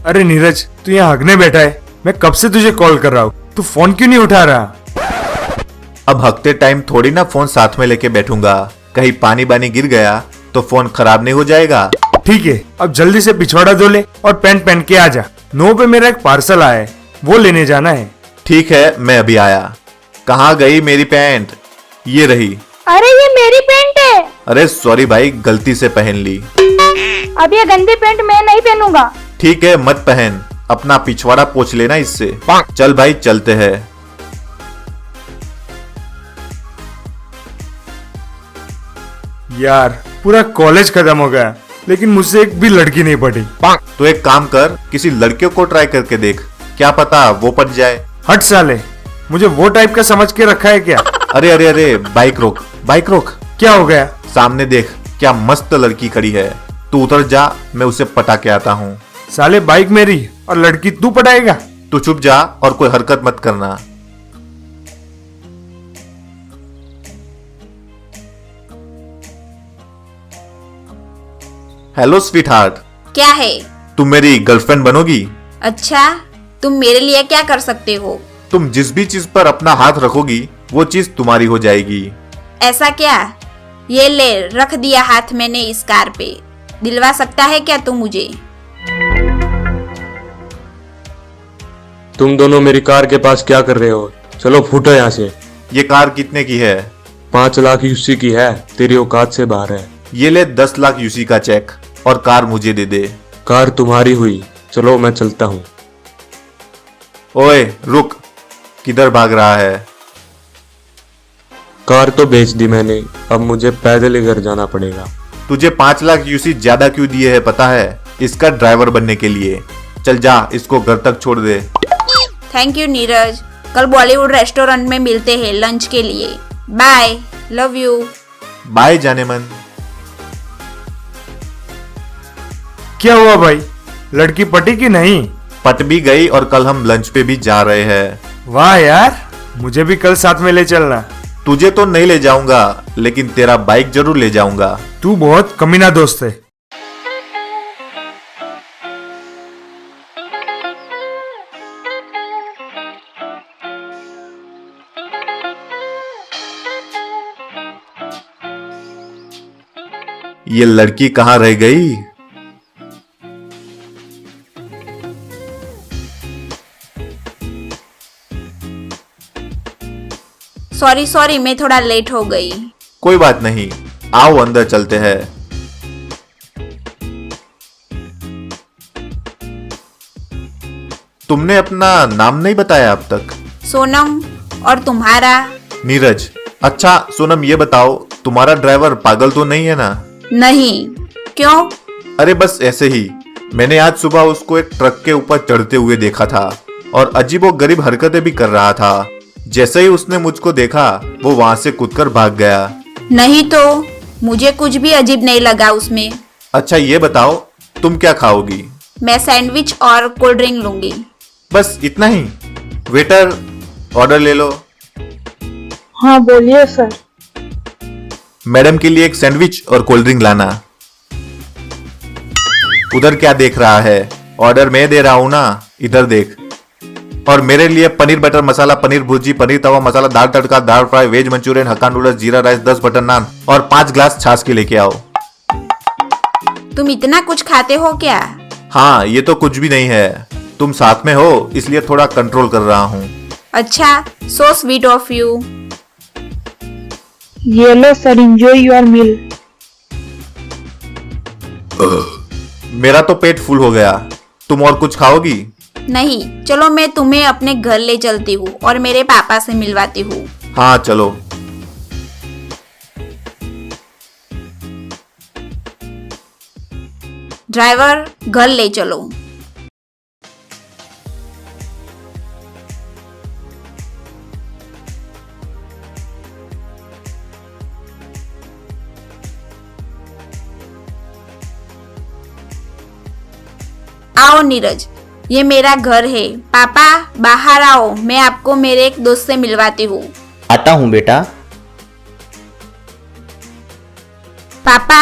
अरे नीरज, तू यहाँ हगने बैठा है। मैं कब से तुझे कॉल कर रहा हूँ, तू फोन क्यों नहीं उठा रहा? अब हकते टाइम थोड़ी ना फोन साथ में लेके बैठूंगा। कहीं पानी बानी गिर गया तो फोन खराब नहीं हो जाएगा। ठीक है, अब जल्दी से पिछवाड़ा धो ले और पैंट पहन के आ जा। 9 पे मेरा एक पार्सल आया है, वो लेने जाना है। ठीक है, मैं अभी आया। कहाँ गई मेरी पैंट? ये रही। अरे ये मेरी पैंट है। अरे सॉरी भाई, गलती से पहन ली। अब ये गंदी पैंट मैं नहीं पहनूंगा। ठीक है, मत पहन, अपना पिछवाड़ा पोंछ लेना इससे। चल भाई, चलते हैं। यार पूरा कॉलेज खत्म हो गया, लेकिन मुझसे एक भी लड़की नहीं पटी। तो एक काम कर, किसी लड़कियों को ट्राई करके देख, क्या पता वो पट जाए। हट साले, मुझे वो टाइप का समझ के रखा है क्या? अरे अरे अरे, बाइक रोक, बाइक रोक। क्या हो गया? सामने देख, क्या मस्त लड़की खड़ी है। तू उतर जा, मैं उसे पटा के आता हूँ। साले बाइक मेरी और लड़की तू पटाएगा? तू चुप जा और कोई हरकत मत करना। हेलो स्वीट हार्ट, क्या है? तुम मेरी गर्लफ्रेंड बनोगी? अच्छा, तुम मेरे लिए क्या कर सकते हो? तुम जिस भी चीज पर अपना हाथ रखोगी वो चीज तुम्हारी हो जाएगी। ऐसा क्या? ये ले, रख दिया हाथ मैंने इस कार पे। दिलवा सकता है क्या तू मुझे? तुम दोनों मेरी कार के पास क्या कर रहे हो? चलो फूटो यहाँ से। ये कार कितने की है? 5 लाख यूसी की है, तेरी औकात से बाहर है। ये ले 10 लाख यूसी का चेक और कार मुझे दे दे। कार तुम्हारी हुई, चलो मैं चलता हूँ। ओए रुक, किधर भाग रहा है? कार तो बेच दी मैंने, अब मुझे पैदल ही घर जाना पड़ेगा। तुझे 5 लाख यूसी ज्यादा क्यों दिए है पता है? इसका ड्राइवर बनने के लिए। चल जा, इसको घर तक छोड़ दे। थैंक यू नीरज, कल बॉलीवुड रेस्टोरेंट में मिलते हैं लंच के लिए। Bye, love you. बाय जाने मन। क्या हुआ भाई, लड़की पटी कि नहीं? पट भी गई और कल हम लंच पे भी जा रहे हैं। वाह यार, मुझे भी कल साथ में ले चलना। तुझे तो नहीं ले जाऊंगा, लेकिन तेरा बाइक जरूर ले जाऊंगा। तू बहुत कमीना दोस्त है। ये लड़की कहाँ रह गई? सॉरी सॉरी, मैं थोड़ा लेट हो गई। कोई बात नहीं, आओ अंदर चलते हैं। तुमने अपना नाम नहीं बताया अब तक। सोनम, और तुम्हारा? नीरज। अच्छा सोनम, ये बताओ तुम्हारा ड्राइवर पागल तो नहीं है ना? नहीं, क्यों? अरे बस ऐसे ही। मैंने आज सुबह उसको एक ट्रक के ऊपर चढ़ते हुए देखा था और अजीबोगरीब हरकतें भी कर रहा था। जैसे ही उसने मुझको देखा, वो वहां से कूदकर भाग गया। नहीं तो, मुझे कुछ भी अजीब नहीं लगा उसमें। अच्छा ये बताओ, तुम क्या खाओगी? मैं सैंडविच और कोल्ड ड्रिंक लूंगी। बस इतना ही? वेटर, ऑर्डर ले लो। हाँ बोलिए सर। मैडम के लिए एक सैंडविच और कोल्ड ड्रिंक लाना। उधर क्या देख रहा है? ऑर्डर मैं दे रहा हूं ना, इधर देख। और मेरे लिए पनीर बटर मसाला, पनीर भुर्जी, पनीर तवा मसाला, दाल तड़का, दाल फ्राई, वेज मंचूरियन, हक्का नूडल्स, जीरा राइस, 10 बटर नान और 5 ग्लास छाछ के लेके आओ। तुम इतना कुछ खाते हो क्या? हाँ, ये तो कुछ भी नहीं है, तुम साथ में हो इसलिए थोड़ा कंट्रोल कर रहा हूँ। अच्छा, सो स्वीट ऑफ यू। ये लो सर, एंजॉय योर मील। मेरा तो पेट फुल हो गया, तुम और कुछ खाओगी? नहीं, चलो मैं तुम्हें अपने घर ले चलती हूँ और मेरे पापा से मिलवाती हूँ। हाँ चलो। ड्राइवर, घर ले चलो। आओ नीरज, ये मेरा घर है। पापा बाहर आओ, मैं आपको मेरे एक दोस्त से मिलवाती हूँ। आता हूँ बेटा। पापा,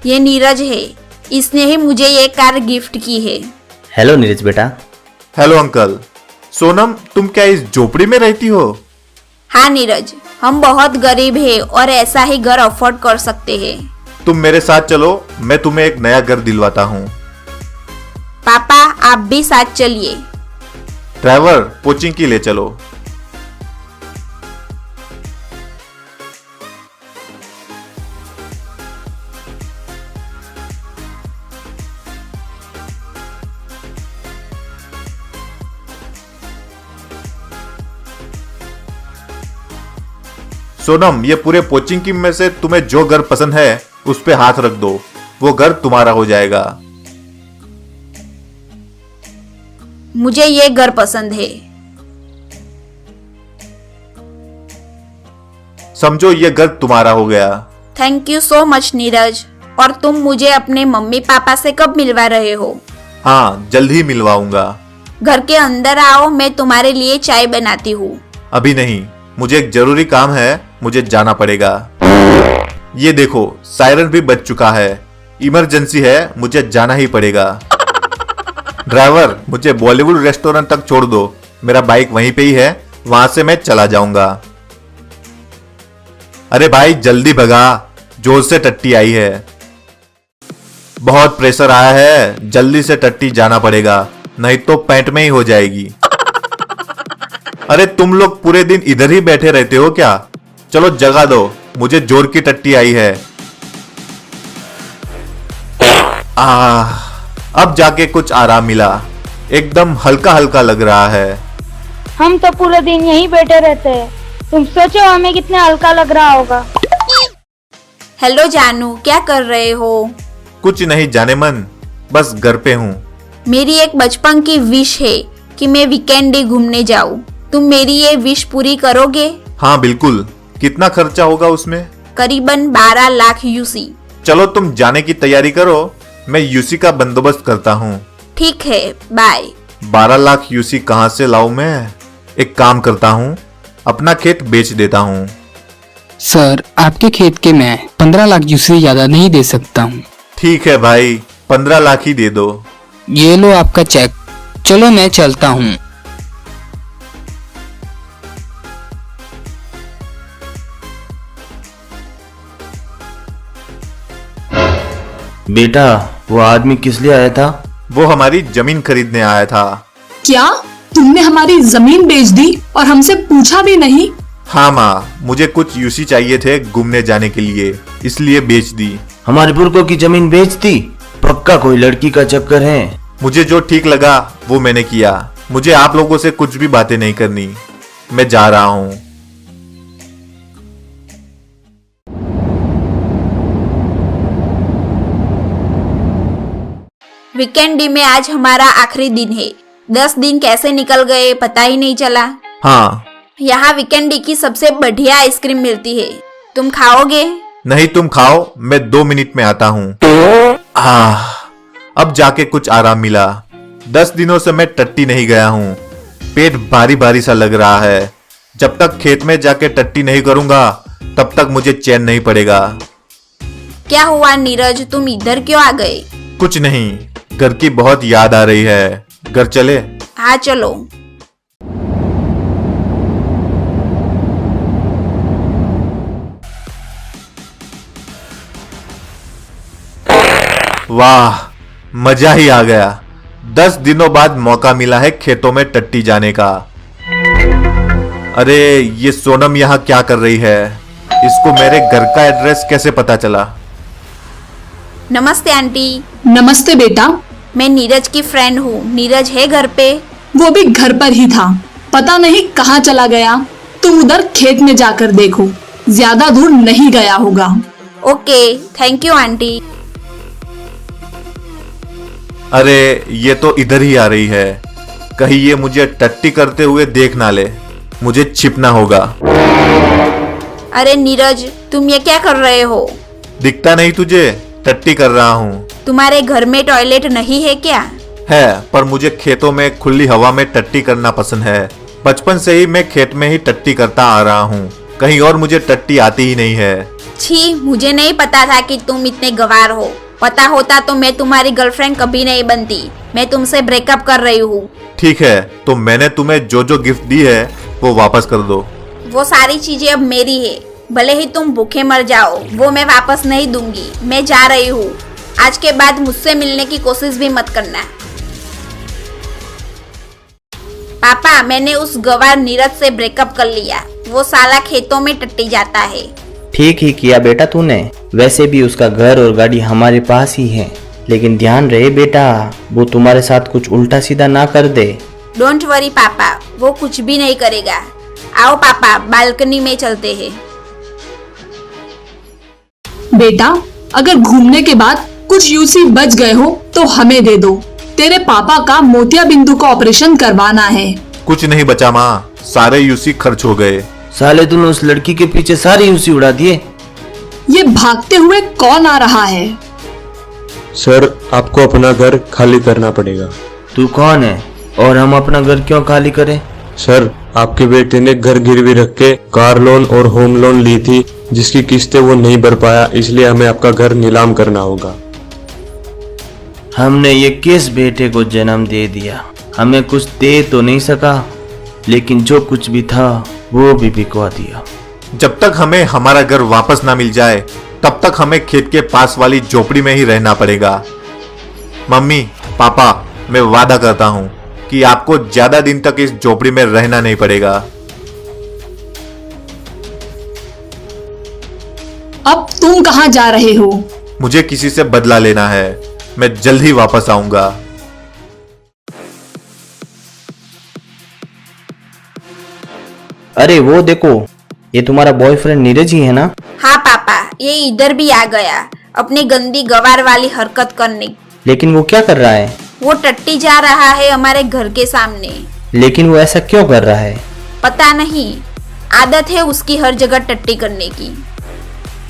ये नीरज है, इसने ही मुझे ये कार गिफ्ट की है। हेलो नीरज बेटा। Hello uncle. सोनम, तुम क्या इस झोपड़ी में रहती हो? हाँ नीरज, हम बहुत गरीब हैं और ऐसा ही घर अफोर्ड कर सकते हैं। तुम मेरे साथ चलो, मैं तुम्हें एक नया घर दिलवाता हूँ। पापा आप भी साथ चलिए। ड्राइवर, कोचिंग के लिए चलो। सोनम, ये पूरे कोचिंग की में से तुम्हें जो घर पसंद है उस पे हाथ रख दो, वो घर तुम्हारा हो जाएगा। मुझे ये घर पसंद है। समझो ये घर तुम्हारा हो गया। Thank you so much Neeraj. और तुम मुझे अपने मम्मी पापा से कब मिलवा रहे हो? हाँ, जल्द ही मिलवाऊंगा। घर के अंदर आओ, मैं तुम्हारे लिए चाय बनाती हूँ। अभी नहीं, मुझे एक जरूरी काम है, मुझे जाना पड़ेगा। ये देखो, सायरन भी बज चुका है। इमरजेंसी है, मुझे जाना ही पड़ेगा। ड्राइवर, मुझे बॉलीवुड रेस्टोरेंट तक छोड़ दो, मेरा बाइक वहीं पे ही है, वहां से मैं चला जाऊंगा। अरे भाई जल्दी भगा, जोर से टट्टी आई है। बहुत प्रेशर आया है, जल्दी से टट्टी जाना पड़ेगा, नहीं तो पैंट में ही हो जाएगी। अरे तुम लोग पूरे दिन इधर ही बैठे रहते हो क्या? चलो जगा दो, मुझे जोर की टट्टी आई है। अब जाके कुछ आराम मिला, एकदम हल्का हल्का लग रहा है। हम तो पूरे दिन यहीं बैठे रहते हैं, तुम सोचो हमें कितना हल्का लग रहा होगा। हेलो जानू, क्या कर रहे हो? कुछ नहीं जाने मन, बस घर पे हूँ। मेरी एक बचपन की विश है कि मैं वीकेंड डे घूमने जाऊँ। तुम मेरी ये विश पूरी करोगे? हाँ बिल्कुल। कितना खर्चा होगा उसमें? करीबन 12 लाख यूसी। चलो तुम जाने की तैयारी करो, मैं यूसी का बंदोबस्त करता हूँ। ठीक है, बाय। 12 लाख यूसी कहाँ से लाऊं मैं? एक काम करता हूँ, अपना खेत बेच देता हूँ। सर, आपके खेत के मैं 15 लाख यूसी ज्यादा नहीं दे सकता हूँ। ठीक है भाई, 15 लाख ही दे दो। ये लो आपका चेक। चलो मैं चलता हूँ। बेटा, वो आदमी किस लिए आया था? वो हमारी जमीन खरीदने आया था। क्या तुमने हमारी जमीन बेच दी और हमसे पूछा भी नहीं? हाँ माँ, मुझे कुछ यूसी चाहिए थे घूमने जाने के लिए, इसलिए बेच दी। हमारे पुरखों की जमीन बेच दी? पक्का कोई लड़की का चक्कर है। मुझे जो ठीक लगा वो मैंने किया, मुझे आप लोगों से कुछ भी बातें नहीं करनी। मैं जा रहा हूँ। वीकेंड डे में आज हमारा आखिरी दिन है। 10 दिन कैसे निकल गए पता ही नहीं चला। हाँ। यहाँ वीकेंड डे की सबसे बढ़िया आइसक्रीम मिलती है, तुम खाओगे? नहीं तुम खाओ, मैं 2 मिनट में आता हूँ। अब जाके कुछ आराम मिला। 10 दिनों से मैं टट्टी नहीं गया हूँ, पेट भारी भारी सा लग रहा है। जब तक खेत में जाके टट्टी नहीं करूंगा तब तक मुझे चैन नहीं पड़ेगा। क्या हुआ नीरज, तुम इधर क्यों आ गए? कुछ नहीं, घर की बहुत याद आ रही है। घर चले? हाँ चलो। वाह, मजा ही आ गया। 10 दिनों बाद मौका मिला है खेतों में टट्टी जाने का। अरे ये सोनम यहाँ क्या कर रही है? इसको मेरे घर का एड्रेस कैसे पता चला? नमस्ते आंटी। नमस्ते बेटा। मैं नीरज की फ्रेंड हूँ। नीरज है घर पे? वो भी घर पर ही था, पता नहीं कहाँ चला गया। तुम उधर खेत में जाकर देखो, ज्यादा दूर नहीं गया होगा। Okay, thank you aunty. अरे ये तो इधर ही आ रही है, कहीं ये मुझे टट्टी करते हुए देख ना ले, मुझे छिपना होगा। अरे नीरज, तुम ये क्या कर रहे हो? दिखता नहीं तुझे? टट्टी कर रहा हूँ। तुम्हारे घर में टॉयलेट नहीं है क्या? है, पर मुझे खेतों में खुली हवा में टट्टी करना पसंद है। बचपन से ही मैं खेत में ही टट्टी करता आ रहा हूँ, कहीं और मुझे टट्टी आती ही नहीं है। छी, मुझे नहीं पता था कि तुम इतने गवार हो। पता होता तो मैं तुम्हारी गर्लफ्रेंड कभी नहीं बनती। मैं तुमसे ब्रेकअप कर रही हूँ। ठीक है, तो मैंने तुम्हें जो जो गिफ्ट दी है वो वापस कर दो। वो सारी चीजें अब मेरी है, भले ही तुम भूखे मर जाओ, वो मैं वापस नहीं दूंगी। मैं जा रही हूँ, आज के बाद मुझसे मिलने की कोशिश भी मत करना। पापा, मैंने उस गवार नीरज से ब्रेकअप कर लिया। वो साला खेतों में टट्टी जाता है। ठीक ही किया बेटा तूने। वैसे भी उसका घर और गाड़ी हमारे पास ही है, लेकिन ध्यान रहे बेटा, वो तुम्हारे साथ कुछ उल्टा सीधा ना कर दे। डोंट वरी पापा, वो कुछ भी नहीं करेगा। आओ पापा, बालकनी में चलते हैं। बेटा, अगर घूमने के बाद कुछ यूसी बच गए हो तो हमें दे दो। तेरे पापा का मोतिया बिंदु का ऑपरेशन करवाना है। कुछ नहीं बचा माँ, सारे यूसी खर्च हो गए। साले तूने उस लड़की के पीछे सारी यूसी उड़ा दिए। ये भागते हुए कौन आ रहा है? सर, आपको अपना घर खाली करना पड़ेगा। तू कौन है और हम अपना घर क्यों खाली करें? सर, आपके बेटे ने घर गिरवी रख के कार लोन और होम लोन ली थी, जिसकी किस्तें वो नहीं भर पाया, इसलिए हमें आपका घर नीलाम करना होगा। हमने ये किस बेटे को जन्म दे दिया? हमें कुछ दे तो नहीं सका, लेकिन जो कुछ भी था वो भी बिकवा दिया। जब तक हमें हमारा घर वापस ना मिल जाए तब तक हमें खेत के पास वाली झोपड़ी में ही रहना पड़ेगा। मम्मी, पापा, मैं वादा करता हूँ कि आपको ज्यादा दिन तक इस झोपड़ी में रहना नहीं पड़ेगा। अब तुम कहाँ जा रहे हो? मुझे किसी से बदला लेना है। मैं जल्द ही वापस आऊंगा। अरे वो देखो, ये तुम्हारा बॉयफ्रेंड नीरज ही है ना? हाँ पापा, ये इधर भी आ गया अपनी गंदी गवार वाली हरकत करने। लेकिन वो क्या कर रहा है? वो टट्टी जा रहा है हमारे घर के सामने। लेकिन वो ऐसा क्यों कर रहा है? पता नहीं, आदत है उसकी हर जगह टट्टी करने की।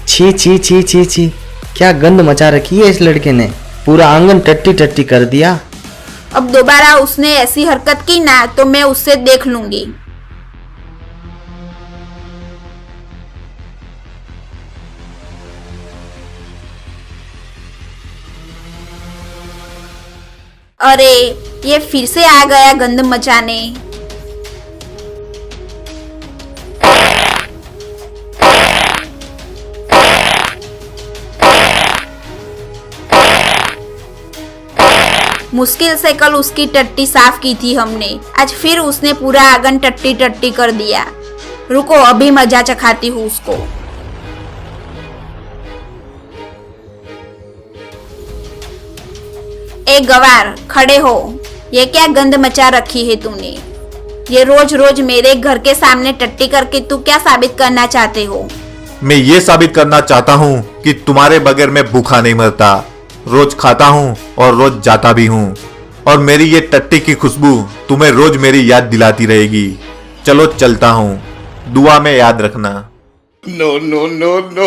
छी छी छी छी छी, क्या गंद मचा रखी है इस लड़के ने। पूरा आंगन टट्टी टट्टी कर दिया। अब दोबारा उसने ऐसी हरकत की ना तो मैं उससे देख लूंगी। अरे, ये फिर से आ गया गंद मचाने। मुश्किल से कल उसकी टट्टी साफ की थी हमने, आज फिर उसने पूरा आंगन टट्टी टट्टी कर दिया। रुको, अभी मजा चखाती हूँ उसको। ए गवार, खड़े हो। ये क्या गंद मचा रखी है तूने? ये रोज रोज मेरे घर के सामने टट्टी करके तू क्या साबित करना चाहते हो? मैं ये साबित करना चाहता हूँ कि तुम्हारे बगैर मैं भूखा नहीं मरता। रोज खाता हूँ और रोज जाता भी हूँ, और मेरी ये टट्टी की खुशबू तुम्हें रोज मेरी याद दिलाती रहेगी। चलो चलता हूँ, दुआ में याद रखना। No, no, no, no.